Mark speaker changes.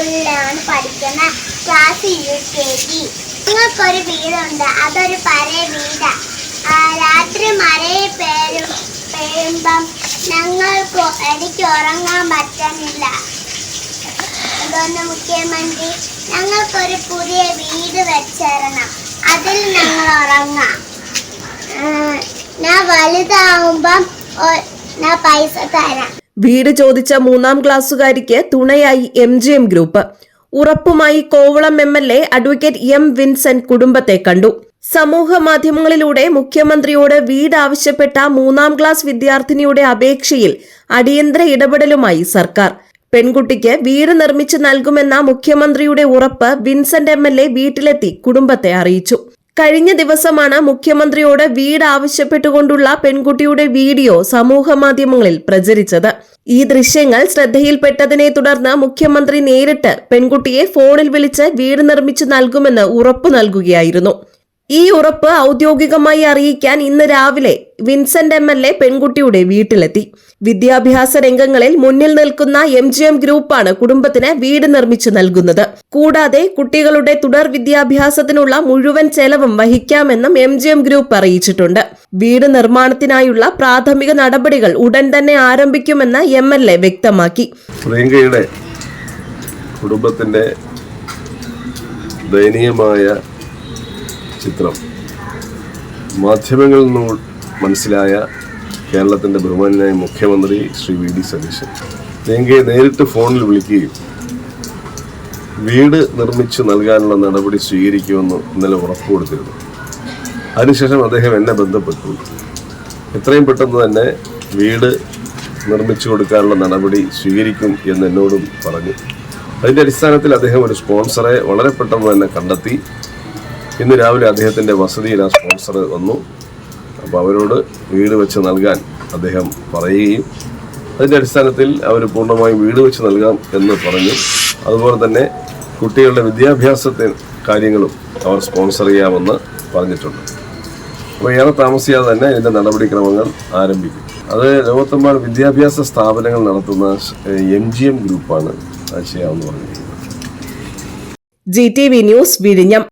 Speaker 1: സ്കൂളിലാണ് പഠിക്കുന്ന class UKG. ഞങ്ങൾക്കൊരു വീടുണ്ട്, അതൊരു പഴയ വീടാ. രാത്രി മഴയെ പെയ്യുമ്പം എനിക്ക് ഉറങ്ങാൻ പറ്റുന്നില്ല. അതുകൊണ്ട് മുഖ്യമന്ത്രി ഞങ്ങൾക്കൊരു പുതിയ വീട് വെച്ചേരണം, അതിൽ ഞങ്ങൾ ഉറങ്ങാം. ഞാൻ വലുതാവുമ്പം ഞാൻ പൈസ തരാം.
Speaker 2: വീട് ചോദിച്ച 3ാം ക്ലാസ്സുകാരിക്ക് തുണയായി MGM ഗ്രൂപ്പ്. ഉറപ്പുമായി Kovalam MLA advocate M. Vincent കുടുംബത്തെ കണ്ടു. സമൂഹ മാധ്യമങ്ങളിലൂടെ മുഖ്യമന്ത്രിയോട് വീട് ആവശ്യപ്പെട്ട 3ാം ക്ലാസ് വിദ്യാർത്ഥിനിയുടെ അപേക്ഷയിൽ അടിയന്തര ഇടപെടലുമായി സർക്കാർ. പെൺകുട്ടിക്ക് വീട് നിർമ്മിച്ചു നൽകുമെന്ന മുഖ്യമന്ത്രിയുടെ ഉറപ്പ് വിൻസെന്റ് MLA വീട്ടിലെത്തി കുടുംബത്തെ അറിയിച്ചു. കഴിഞ്ഞ ദിവസമാണ് മുഖ്യമന്ത്രിയോട് വീട് ആവശ്യപ്പെട്ടുകൊണ്ടുള്ള പെൺകുട്ടിയുടെ വീഡിയോ സമൂഹ മാധ്യമങ്ങളിൽ പ്രചരിച്ചത്. ഈ ദൃശ്യങ്ങൾ ശ്രദ്ധയിൽപ്പെട്ടതിനെ തുടർന്ന് മുഖ്യമന്ത്രി നേരിട്ട് പെൺകുട്ടിയെ ഫോണിൽ വിളിച്ച് വീട് നിർമ്മിച്ചു നൽകുമെന്ന് ഉറപ്പു നൽകുകയായിരുന്നു. ഈ ഉറപ്പ് ഔദ്യോഗികമായി അറിയിക്കാൻ ഇന്ന് രാവിലെ വിൻസെന്റ് MLA പെൺകുട്ടിയുടെ വീട്ടിലെത്തി. വിദ്യാഭ്യാസ രംഗങ്ങളിൽ മുന്നിൽ നിൽക്കുന്ന MGM ഗ്രൂപ്പാണ് കുടുംബത്തിന് വീട് നിർമ്മിച്ചു നൽകുന്നത്. കൂടാതെ കുട്ടികളുടെ തുടർ വിദ്യാഭ്യാസത്തിനുള്ള മുഴുവൻ ചെലവും വഹിക്കാമെന്നും MGM ഗ്രൂപ്പ് അറിയിച്ചിട്ടുണ്ട്. വീട് നിർമ്മാണത്തിനായുള്ള പ്രാഥമിക നടപടികൾ ഉടൻ തന്നെ ആരംഭിക്കുമെന്ന് MLA വ്യക്തമാക്കി.
Speaker 3: പ്രിയങ്കയുടെ കുടുംബത്തിന്റെ ദയനീയമായ ചിത്രം മാധ്യമങ്ങളിൽ നിന്ന് മനസ്സിലായ കേരളത്തിൻ്റെ ബഹുമാന്യനായ മുഖ്യമന്ത്രി ശ്രീ VD സതീശൻ പ്രിയങ്കയെ നേരിട്ട് ഫോണിൽ വിളിക്കുകയും വീട് നിർമ്മിച്ചു നൽകാനുള്ള നടപടി സ്വീകരിക്കുമെന്ന് ഇന്നലെ ഉറപ്പ് കൊടുത്തിരുന്നു. അതിനുശേഷം അദ്ദേഹം എന്നെ ബന്ധപ്പെട്ടു. എത്രയും പെട്ടെന്ന് തന്നെ വീട് നിർമ്മിച്ചു കൊടുക്കാനുള്ള നടപടി സ്വീകരിക്കും എന്ന് എന്നോടും പറഞ്ഞു. അതിൻ്റെ അടിസ്ഥാനത്തിൽ അദ്ദേഹം ഒരു സ്പോൺസറെ വളരെ പെട്ടെന്ന് തന്നെ കണ്ടെത്തി. ഇന്ന് രാവിലെ അദ്ദേഹത്തിൻ്റെ വസതിയിൽ ആ സ്പോൺസർ വന്നു. അപ്പോൾ അവരോട് വീട് വെച്ച് നൽകാൻ അദ്ദേഹം പറയുകയും അതിൻ്റെ അടിസ്ഥാനത്തിൽ അവർ പൂർണ്ണമായും വീട് വെച്ച് നൽകാം എന്ന് പറഞ്ഞു. അതുപോലെ തന്നെ കുട്ടികളുടെ വിദ്യാഭ്യാസത്തിന് കാര്യങ്ങളും അവർ സ്പോൺസർ ചെയ്യാമെന്ന് പറഞ്ഞിട്ടുണ്ട്. അപ്പോൾ ഏറെ താമസിയാതെ തന്നെ ഇതിൻ്റെ നടപടിക്രമങ്ങൾ ആരംഭിക്കും. അത് ലോകത്തെമ്പാടും വിദ്യാഭ്യാസ സ്ഥാപനങ്ങൾ നടത്തുന്ന MGM ഗ്രൂപ്പാണ് അത് ചെയ്യാമെന്ന് പറഞ്ഞിരിക്കുന്നത്.
Speaker 2: GTV ന്യൂസ് വിഴിഞ്ഞം.